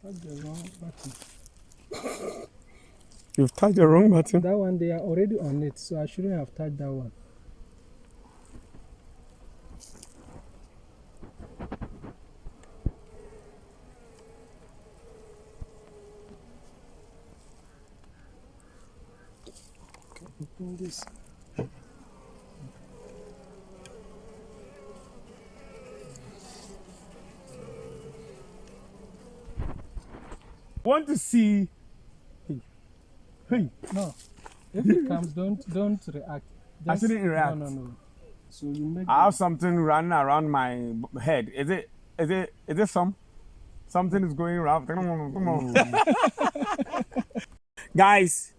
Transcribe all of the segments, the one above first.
Touch the wrong button. You've touched the wrong button. That one, they are already on it, so I shouldn't have touched that one. Open this. Want to see? Hey. No. If it comes, don't react. I shouldn't react. No. So you make. I have something running around my head. Is it something is going around? Come on. Guys,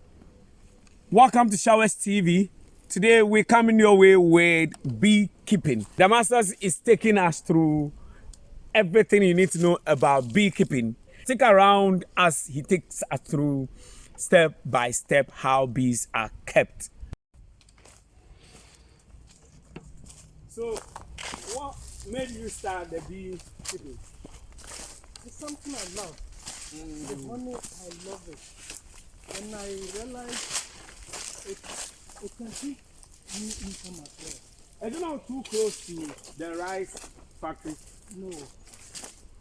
welcome to Showers TV. Today we're coming your way with beekeeping. The Masters is taking us through everything you need to know about beekeeping. Stick around as he takes us through step by step how bees are kept. So, what made you start the beekeeping? It's something I love. The honey, I love it. And I realized it can give me income as well. Is it not too close to the rice factory? No,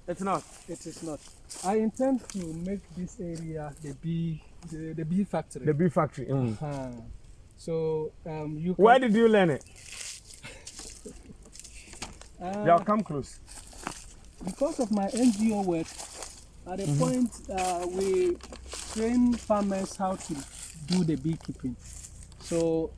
It's not. it is not. I intend to make this area the bee factory. The bee factory. So you can, Where did you learn it? uh, Yeah, come close. because of my NGO work, at a point we train farmers how to do the beekeeping. So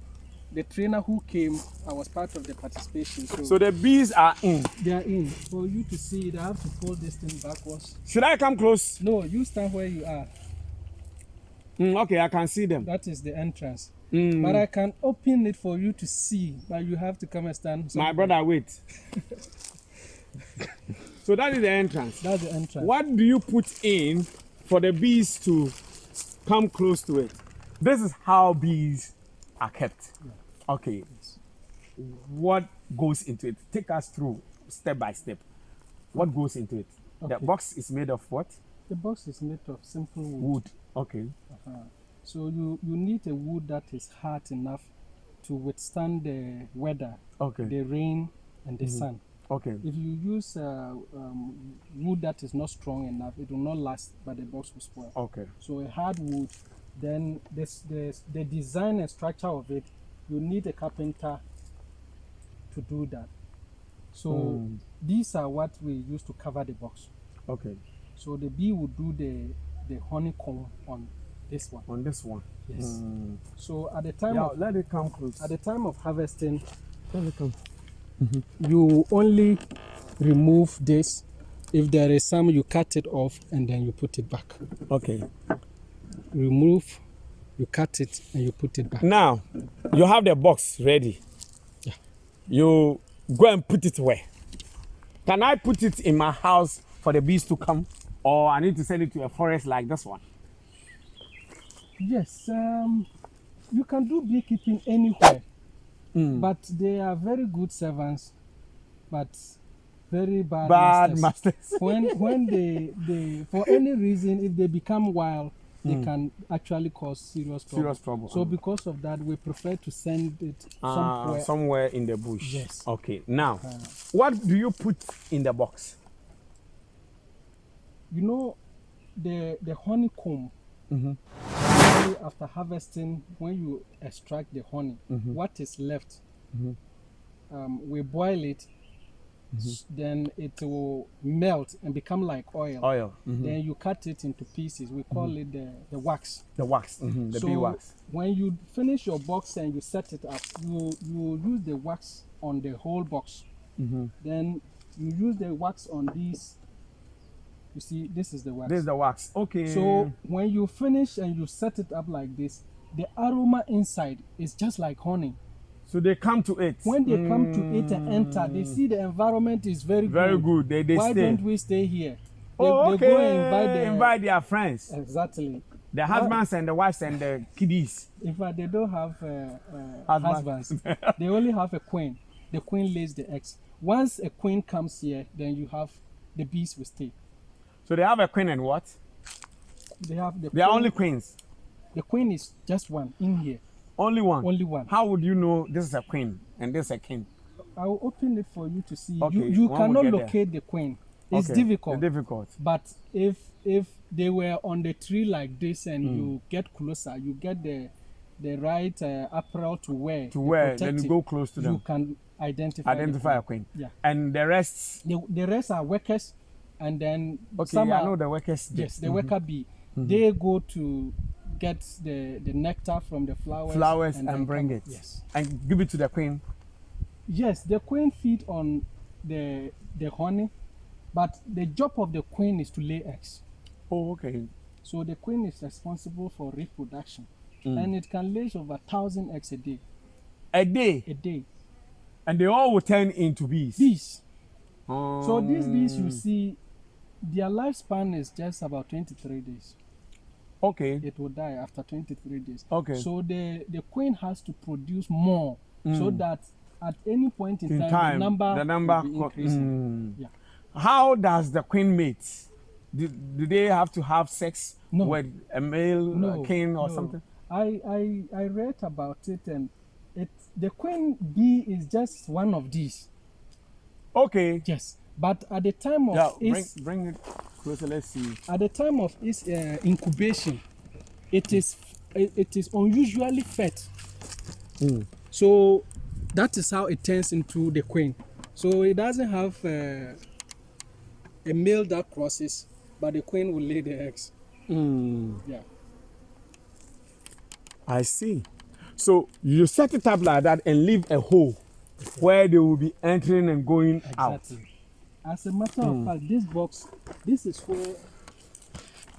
the trainer who came, I was part of the participation. So the bees are in. They are in. For you to see it, I have to fold this thing backwards. Should I come close? No, you stand where you are. Okay, I can see them. That is the entrance. But I can open it for you to see, but you have to come and stand. My brother, wait. So that is the entrance. That's the entrance. What do you put in for the bees to come close to it? This is how bees are kept. Yeah. Okay. What goes into it? Take us through step by step. What goes into it? Okay. The box is made of what? The box is made of simple wood. Wood. Okay. So you need a wood that is hard enough to withstand the weather, Okay. the rain, and the sun. Okay. If you use wood that is not strong enough, it will not last, but the box will spoil. Okay. So a hard wood, then the design and structure of it, you need a carpenter to do that. So these are what we use to cover the box. Okay. So the bee will do the honeycomb on this one. On this one. Yes. So at the time Yeah, of let it come close. at the time of harvesting, Let it come. you only remove this. If there is some, you cut it off and then you put it back. Okay. Remove, you cut it and you put it back. Now, you have the box ready. Yeah. You go and put it where? Can I put it in my house for the bees to come? Or I need to send it to a forest like this one? Yes, you can do beekeeping anywhere, but they are very good servants, but very bad masters. when they for any reason, if they become wild, they can actually cause serious trouble. So because of that, we prefer to send it somewhere in the bush. Yes. Okay. Now, what do you put in the box? You know, the honeycomb. After harvesting, when you extract the honey, what is left, we boil it. Then it will melt and become like oil. Then you cut it into pieces. We call it the wax. The wax. The So bee wax. when you finish your box and you set it up, you use the wax on the whole box. Then you use the wax on these. You see, this is the wax. This is the wax. Okay. So when you finish and you set it up like this, the aroma inside is just like honey. So they come to it. When they come to it and enter, they see the environment is very good. Very good. They Why stay. don't we stay here? Oh, they okay. go and invite their friends. Exactly. The husbands and the wives and the kiddies. In fact, they don't have husbands. They only have a queen. The queen lays the eggs. Once a queen comes here, then you have the bees will stay. So they have a queen and what? They have the They are queen. only queens. The queen is just one in here. Only one. Only one. How would you know this is a queen and this is a king? I will open it for you to see. Okay, You when we cannot get there. locate the queen. It's Okay, difficult. It's difficult. But if they were on the tree like this and you get closer, you get the right apparel to wear. To wear, then you go close to them. You can identify A queen. Yeah. And the rest? The rest are workers, and then okay, some I are, know the workers. Yes, the worker bee. They go to get the nectar from the flowers. And bring it. Yes. And give it to the queen. Yes, the queen feed on the honey, but the job of the queen is to lay eggs. Oh, okay. So the queen is responsible for reproduction, and it can lay over 1,000 eggs a day. A day? A day. And they all will turn into bees? Bees. So these bees you see, their lifespan is just about 23 days. Okay. It will die after 23 days. Okay. So the queen has to produce more so that at any point in time, the number will be increasing. Yeah. How does the queen mate? Do they have to have sex with a male king or something? I read about it, and the queen bee is just one of these. Okay. Yes, but at the time of bring it closer. Let's see. At the time of its incubation, it is unusually fat. So that is how it turns into the queen. So it doesn't have a male that crosses, but the queen will lay the eggs. Yeah. I see. So you set it up like that and leave a hole where they will be entering and going out. Exactly. As a matter of fact, this box, this is where,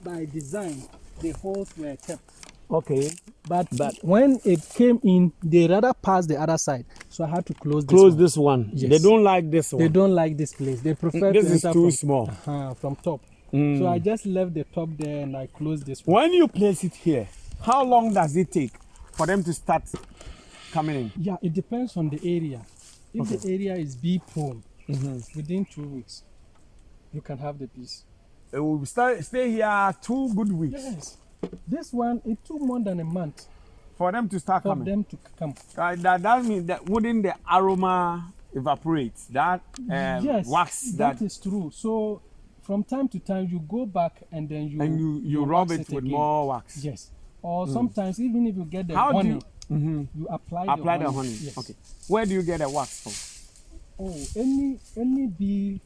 by design, the holes were kept. Okay. But when it came in, they rather passed the other side. So I had to close this one. Yes. They don't like this one. They don't like this place. They prefer this to is enter too from, small. From top. So I just left the top there and I closed this one. When you place it here, how long does it take for them to start coming in? Yeah, it depends on the area. If the area is bee prone, within 2 weeks, you can have the bees. It will stay here 2 good weeks. Yes. This one, it took more than a month for them to start coming. For them to come. That means that wouldn't the aroma evaporate? That yes, wax that is true. So from time to time you go back and then you rub it with again. More wax. Yes. Or sometimes even if you get the honey, you apply the honey. Yes. Okay. Where do you get the wax from? Oh, any bee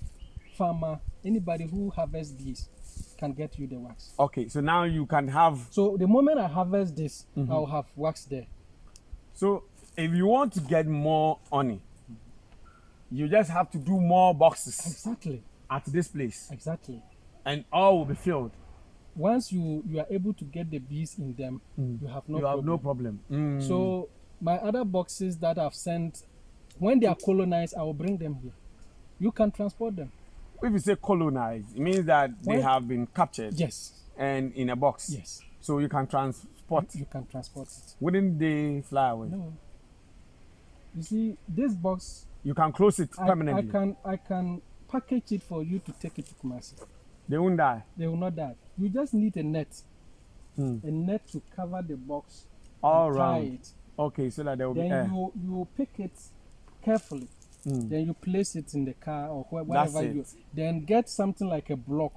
farmer, anybody who harvests bees can get you the wax. Okay, so now you can have. So the moment I harvest this, I'll have wax there. So if you want to get more honey, you just have to do more boxes. Exactly. At this place. Exactly. And all will be filled. Once you are able to get the bees in them, you have no problem. So my other boxes that I've sent, when they are colonized, I will bring them here. You can transport them. If you say colonized, it means that they have been captured. Yes. And in a box. Yes. So you can transport. You can transport it. Wouldn't they fly away? No. You see, this box. You can close it permanently. I can package it for you to take it to Kumasi. They won't die. They will not die. You just need a net. A net to cover the box. All right. Tie it. Okay, so that there will then be air. you pick it carefully. Then you place it in the car or wherever you. Then get something like a block,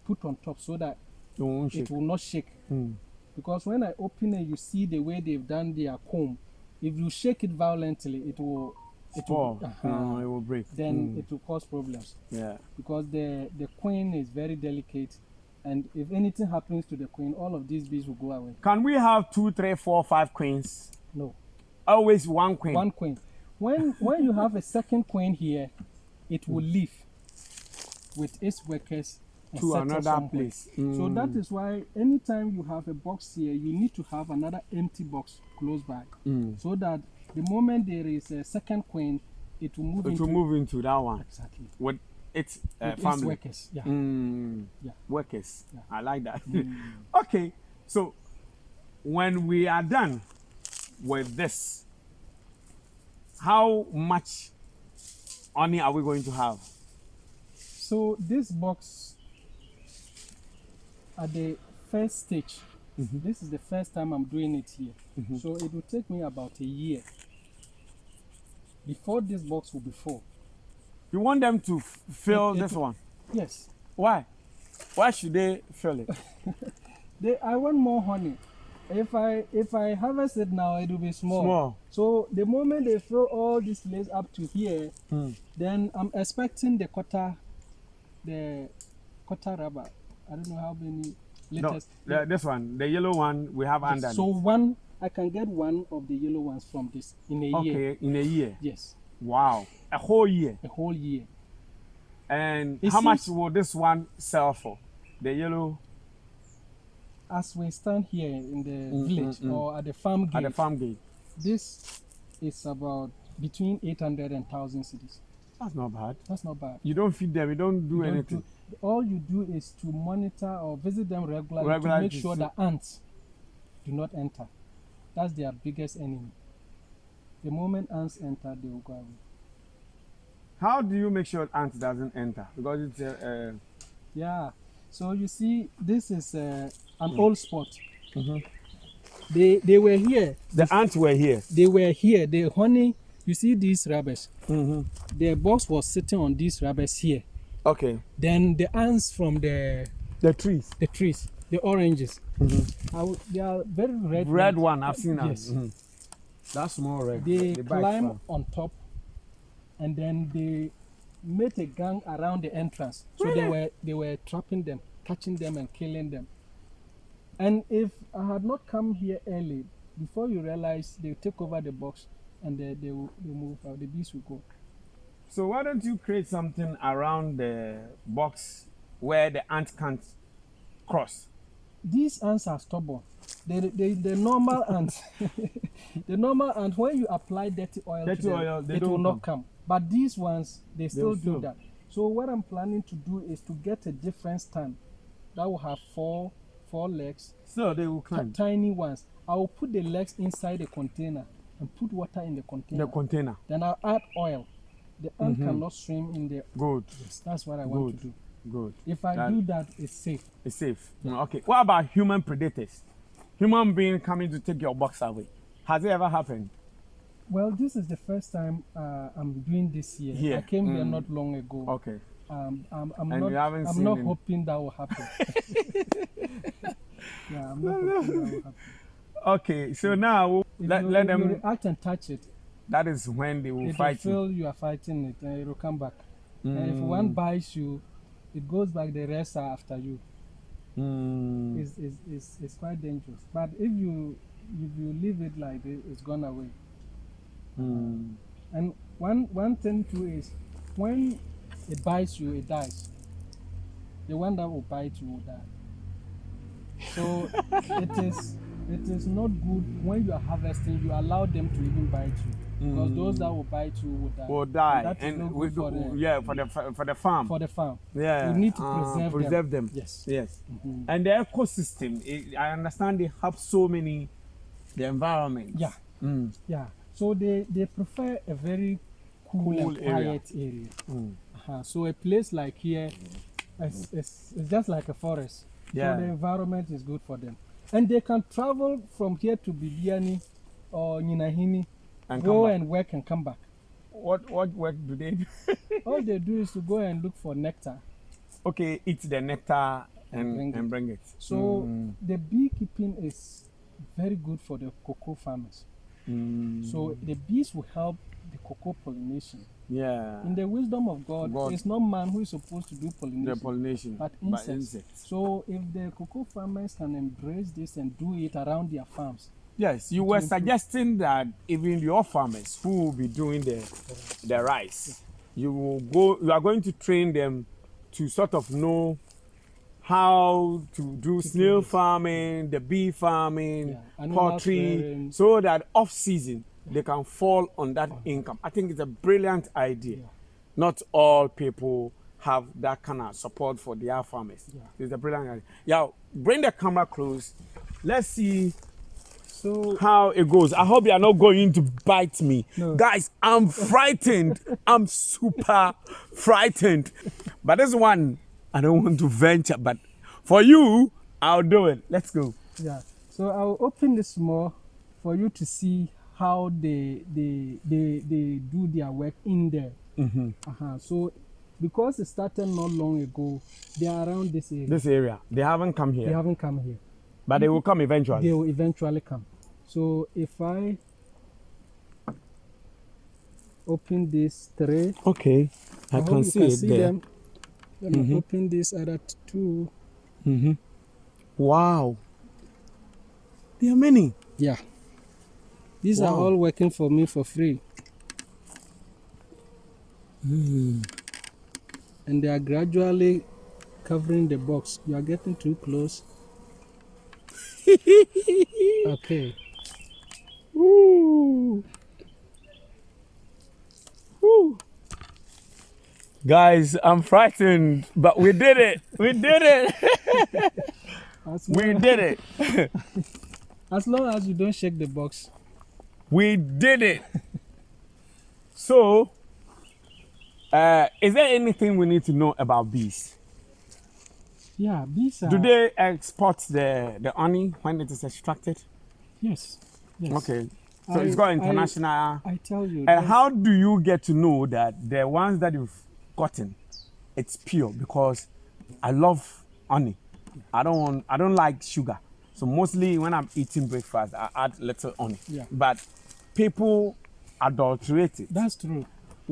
put on top so that it will not shake. Because when I open it, you see the way they've done their comb. If you shake it violently, it will break. Then it will cause problems. Yeah. Because the queen is very delicate, and if anything happens to the queen, all of these bees will go away. Can we have 2, 3, 4, 5 queens? No. Always one queen. One queen. When you have a second queen here, it will leave with its workers to another place. So that is why anytime you have a box here, you need to have another empty box close by, so that the moment there is a second queen, it will move into that one. Exactly. With its family. Its workers. Yeah. Yeah. Workers. Yeah. I like that. Okay. So when we are done with this, how much honey are we going to have? So this box at the first stage. This is the first time I'm doing it here. So it will take me about a year before this box will be full. You want them to fill this one? Yes. Why? Why should they fill it? I want more honey. If I harvest it now, it will be small. So the moment they fill all this place up to here, then I'm expecting the quarter rubber. I don't know how many liters. No, this one, the yellow one, we have underneath. So I can get one of the yellow ones from this in a year. Okay, in a year. Yes. Wow, a whole year. A whole year. And how much will this one sell for? The yellow. As we stand here in the village or at the farm gate. At the farm gate. This is about between 800 and 1,000 cedis. That's not bad. That's not bad. You don't feed them, you don't do anything. All you do is to monitor or visit them regularly to make sure that ants do not enter. That's their biggest enemy. The moment ants enter, they will go away. How do you make sure ants doesn't enter? Because it's yeah. So you see, this is an old spot. They were here. The ants were here. They were here. The honey. You see these rubbers. The box was sitting on these rubbers here. Okay. Then the ants from the trees, the oranges. They are very red. Red one, I've seen that. Yes. That's more red. They climb on top, and then they made a gang around the entrance. So they were trapping them, catching them, and killing them. And if I had not come here early, before you realize, they take over the box, and they will move out. The bees will go. So why don't you create something around the box where the ant can't cross? These ants are stubborn. The normal ants, the normal ant, when you apply dirty oil to them, it will not come. But these ones, they still do that. So what I'm planning to do is to get a different stand that will have four legs. So they will climb. Tiny ones. I will put the legs inside the container and put water in the container. Then I'll add oil. The ant cannot swim in there. Good. Yes, that's what I want to do. Good. If I do that, it's safe. It's safe. Okay. What about human predators? Human being coming to take your box away. Has it ever happened? Well, this is the first time I'm doing this here. Here. I came here not long ago. Okay. I'm I'm not hoping that will happen. Yeah, I'm not hoping that will happen. Okay, so now let them react and touch it. That is when they will It fight will feel you are fighting it, and it will come back. And if one bites you, it goes back. The rest are after you. It's quite dangerous. But if you leave it like this, it's gone away. And one thing too is, when it bites you, it dies. The one that will bite you will die. So it is not good when you are harvesting. You allow them to even bite you. Because those that will bite you will die. And for the farm. For the farm. Yeah. You need to preserve them. Yes. And the ecosystem, I understand they help so many, the environment. Yeah. Yeah. So they prefer a very cool and quiet area. So a place like here, it's just like a forest. Yeah. So the environment is good for them. And they can travel from here to Bibiani or Ninahini, go and work and come back. What work do they do? All they do is to go and look for nectar. Okay, eat the nectar and bring it. So the beekeeping is very good for the cocoa farmers. So the bees will help the cocoa pollination. Yeah. In the wisdom of God, it's not man who is supposed to do pollination, but insects. So if the cocoa farmers can embrace this and do it around their farms. Yes, you were suggesting that even your farmers who will be doing the rice, you are going to train them to sort of know how to do snail farming, the bee farming, poultry, so that off season they can fall on that income. I think it's a brilliant idea. Not all people have that kind of support for their farmers. It's a brilliant idea. Yeah, bring the camera close. Let's see how it goes. I hope you are not going to bite me. No. Guys, I'm frightened. I'm super frightened. But this one, I don't want to venture. But for you, I'll do it. Let's go. Yeah. So I'll open this more for you to see how they do their work in there. So because it started not long ago, they are around this area. This area. They haven't come here. They haven't come here. But they will come eventually. They will eventually come. So if I open this tray. Okay. I can see it there. Them. Let me open this other two. Wow. There are many. Yeah. These are all working for me for free. And they are gradually covering the box. You are getting too close. Okay. Woo. Woo. Guys, I'm frightened, but we did it. We did it. We did it. As long as you don't shake the box. We did it. So, is there anything we need to know about bees? Yeah, bees are... Do they export the honey when it is extracted? Yes. Yes. Okay. So it's got international... I tell you... And how do you get to know that the ones that you've gotten, it's pure? Because I love honey. I don't like sugar. So mostly when I'm eating breakfast, I add little honey. Yeah. But people adulterate it. That's true.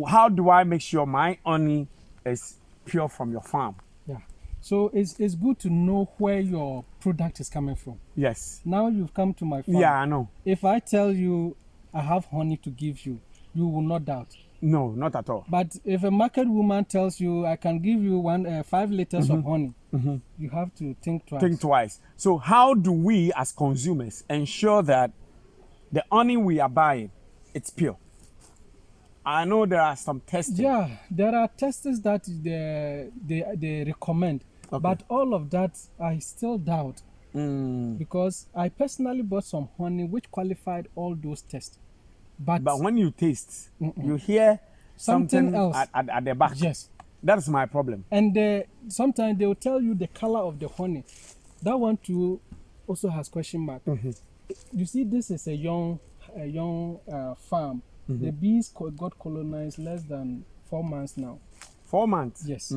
How do I make sure my honey is pure from your farm? Yeah. So it's good to know where your product is coming from. Yes. Now you've come to my farm. Yeah, I know. If I tell you I have honey to give you, you will not doubt. No, not at all. But if a market woman tells you I can give you 5 liters of honey, you have to think twice. Think twice. So how do we as consumers ensure that the honey we are buying, it's pure? I know there are some testing. Yeah, there are testers that they recommend. Okay. But all of that, I still doubt. Because I personally bought some honey which qualified all those tests. But when you taste, you hear something else at the back. Yes. That's my problem. And sometimes they will tell you the color of the honey. That one too also has question mark. You see, this is a young farm. The bees got colonized less than 4 months now. 4 months? Yes.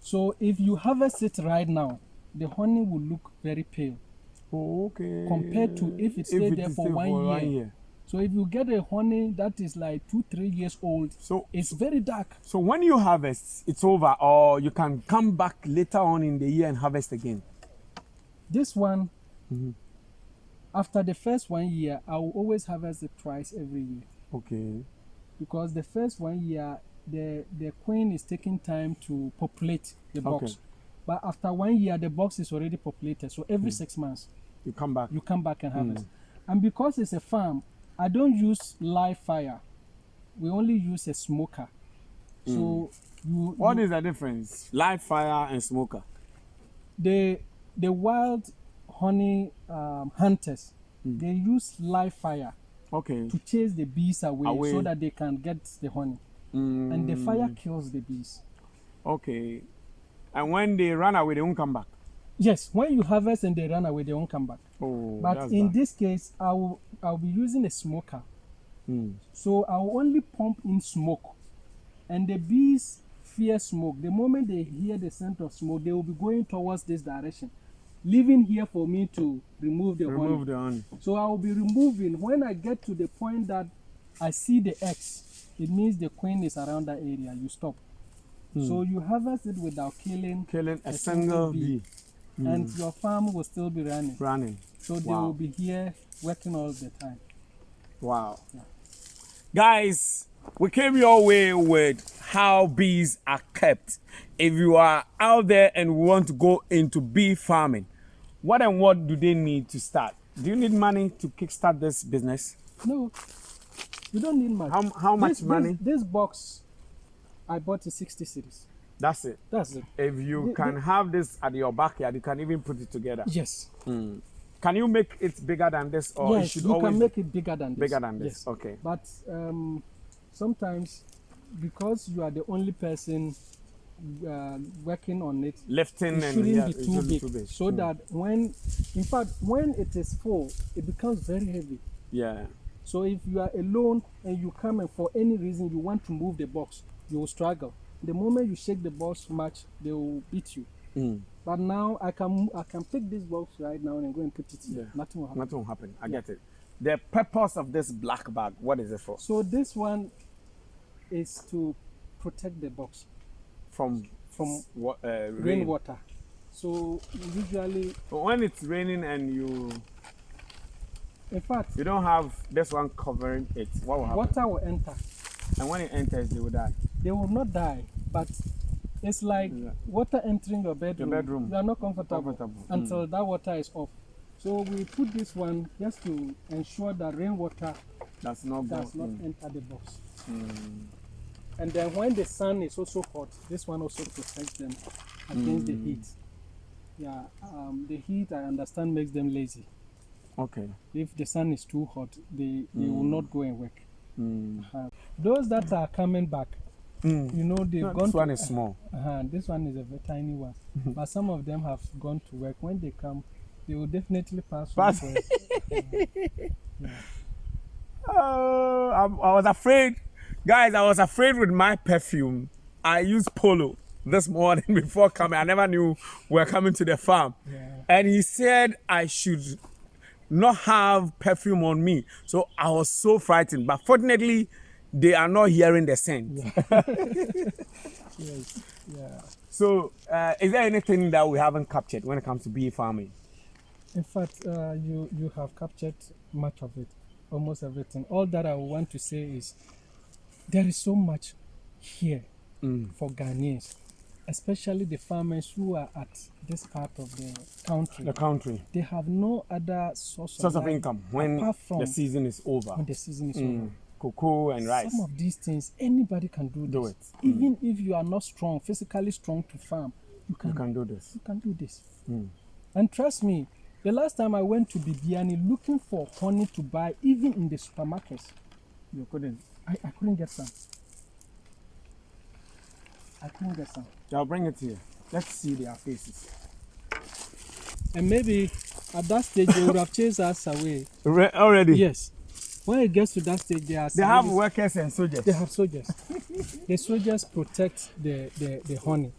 So if you harvest it right now, the honey will look very pale. Okay. Compared to if it stayed there for 1 year. So if you get a honey that is like 2-3 years old, so it's very dark. So when you harvest, it's over, or you can come back later on in the year and harvest again? This one, after the first 1 year, I will always harvest it twice every year. Okay. Because the first 1 year, the queen is taking time to populate the box. Okay. But after 1 year, the box is already populated. So every 6 months, you come back. You come back and harvest. And because it's a farm, I don't use live fire. We only use a smoker. So what is the difference? Live fire and smoker? The wild honey hunters, they use live fire. Okay. To chase the bees away so that they can get the honey. And the fire kills the bees. Okay. And when they run away, they won't come back? Yes, when you harvest and they run away, they won't come back. Oh, but in this case, I'll be using a smoker. So I'll only pump in smoke. And the bees fear smoke. The moment they hear the scent of smoke, they will be going towards this direction, leaving here for me to remove the honey. So I will be removing. When I get to the point that I see the eggs, it means the queen is around that area. You stop. So you harvest it without killing a single bee. And your farm will still be running. So they will be here working all the time. Wow. Yeah. Guys, we came your way with how bees are kept. If you are out there and want to go into bee farming, what and what do they need to start? Do you need money to kickstart this business? No, you don't need money. How much money? This box, I bought it 60 cedis. That's it. That's it. If you can have this at your backyard, you can even put it together. Yes. Can you make it bigger than this, or yes, you can make it bigger than this. Bigger than this. Yes. Okay. But sometimes, because you are the only person working on it, Lifting it and shouldn't yeah, be it too shouldn't be big, too big. so that when it is full, it becomes very heavy. Yeah. So if you are alone and you come and for any reason you want to move the box, you will struggle. The moment you shake the box much, they will beat you. But now I can pick this box right now and go and put it here. Yeah. Nothing will happen. Nothing will happen. I get it. The purpose of this black bag, what is it for? So this one is to protect the box From what rainwater. So usually, when it's raining and you in fact, don't have this one covering it, what will happen? water will enter. And when it enters, they will die. They will not die, but it's like water entering your bedroom. Your bedroom. You are not comfortable. Until that water is off. So we put this one just to ensure that rainwater does not enter the box. And then when the sun is also hot, this one also protects them against the heat. Yeah, the heat, I understand, makes them lazy. Okay. If the sun is too hot, they will not go and work. Those that are coming back, you know, they've gone. This one is small. This one is a very tiny one. But some of them have gone to work. When they come, they will definitely pass. Oh, I was afraid. Guys, I was afraid with my perfume. I used Polo this morning before coming. I never knew we were coming to the farm. And he said I should not have perfume on me. So I was so frightened. But fortunately, they are not hearing the scent. Yes. Yeah. So is there anything that we haven't captured when it comes to bee farming? In fact, you have captured much of it, almost everything. All that I want to say is there is so much here for Ghanaians, especially the farmers who are at this part of the country. The country. They have no other source of income when the season is over. When the season is over. Cocoa and rice. Some of these things, anybody can do it. Even if you are not strong, physically strong to farm, you can do this. You can do this. And trust me, the last time I went to Bibiani looking for honey to buy, even in the supermarkets, you couldn't. I couldn't get some. I couldn't get some. I'll bring it here. Let's see their faces. And maybe at that stage they would have chased us away. Already? Yes. When it gets to that stage, they have workers and soldiers. They have soldiers. The soldiers protect the honey.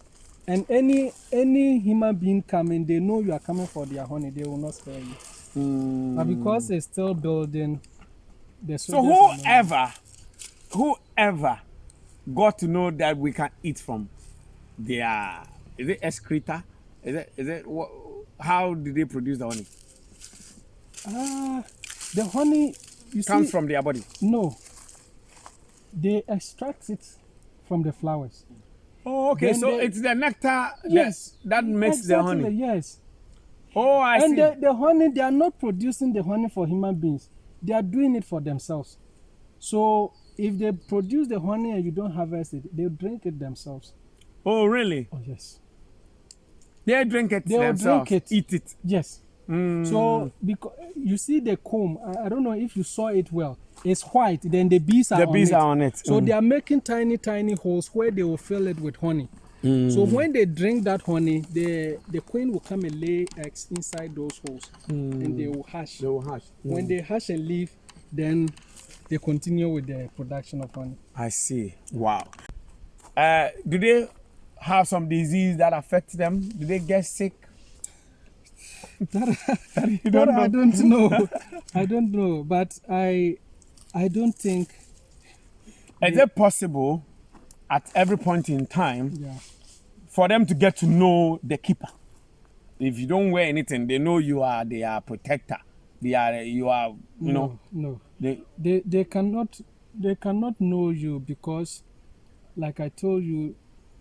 And any human being coming, they know you are coming for their honey. They will not spare you. But because it's still building, the soldiers. So whoever got to know that we can eat from their, is it excreta? Is it what? How did they produce the honey? The honey comes from their body. No, they extract it from the flowers. Oh, okay. Then so it's the nectar that makes the honey. Yes. Oh, I see. And the honey, they are not producing the honey for human beings. They are doing it for themselves. So if they produce the honey and you don't harvest it, they drink it themselves. Oh, really? Oh, yes. They drink it themselves. Drink it. Eat it. Yes. So because you see the comb, I don't know if you saw it well. It's white. Then the bees are on it. So they are making tiny holes where they will fill it with honey. So when they drink that honey, the queen will come and lay eggs inside those holes, and they will hatch. When they hatch and leave, then they continue with the production of honey. I see. Wow. Do they have some disease that affects them? Do they get sick? I don't know. I don't know. But I don't think. Is it possible at every point in time for them to get to know the keeper? If you don't wear anything, they know you are their protector. No. They cannot know you because, like I told you,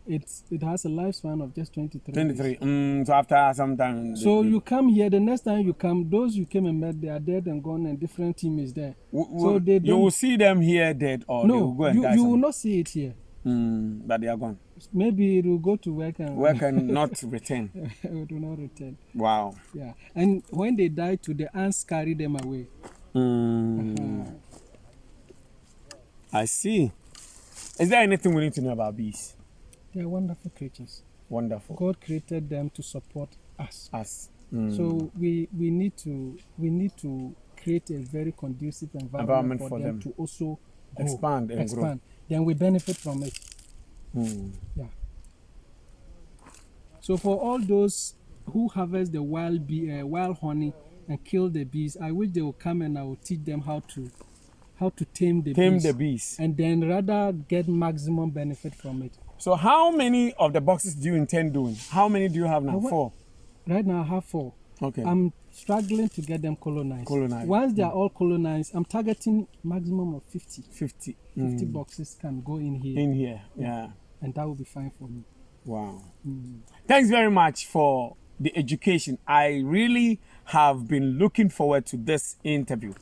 it has a lifespan of just 23 days. So after some time. So you come here, the next time you come, those you came and met, they are dead and gone, and different team is there. So you will see them here dead, or they will go and die. You will not see it here. But they are gone. Maybe it will go to work and not return. It will not return. Wow. Yeah. And when they die too, the ants carry them away. I see. Is there anything we need to know about bees? They are wonderful creatures. Wonderful. God created them to support us. Mm. So we need to create a very conducive environment for them to also grow, expand and grow. Then we benefit from it. Yeah. So for all those who harvest the wild honey and kill the bees, I wish they will come and I will teach them how to tame the bees, and then rather get maximum benefit from it. So how many of the boxes do you intend doing? How many do you have now? 4. Right now I have 4. Okay. I'm struggling to get them colonized. Once they are all colonized, I'm targeting maximum of 50. 50 boxes can go in here. Yeah. And that will be fine for me. Wow. Thanks very much for the education. I really have been looking forward to this interview.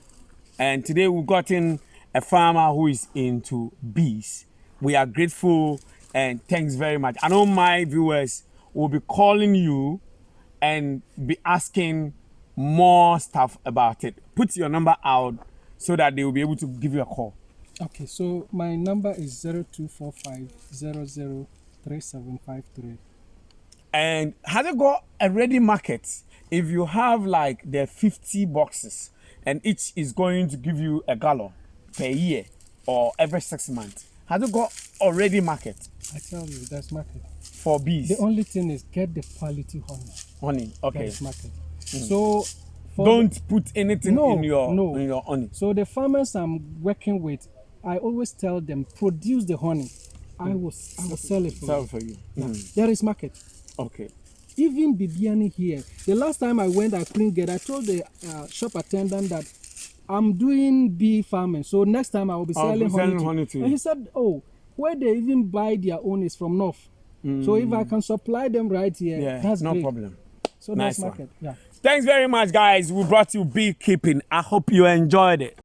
And today we've gotten a farmer who is into bees. We are grateful and thanks very much. I know my viewers will be calling you and be asking more stuff about it. Put your number out so that they will be able to give you a call. Okay, so my number is 0245 003753. And has it got a ready market? If you have like the 50 boxes and each is going to give you a gallon per year or every 6 months, has it got already market? I tell you, there's market. For bees? The only thing is get the quality honey. Honey, okay. There's market. So don't put anything in your honey. So the farmers I'm working with, I always tell them, produce the honey. I will sell it for you. There is market. Okay. Even Bibiani here, the last time I went, I told the shop attendant that I'm doing bee farming, so next time I will be selling honey to you. And he said, oh, where they even buy their own is from North. So if I can supply them right here, that's no great. problem. So nice market. Yeah. Thanks very much, guys. We brought you beekeeping. I hope you enjoyed it.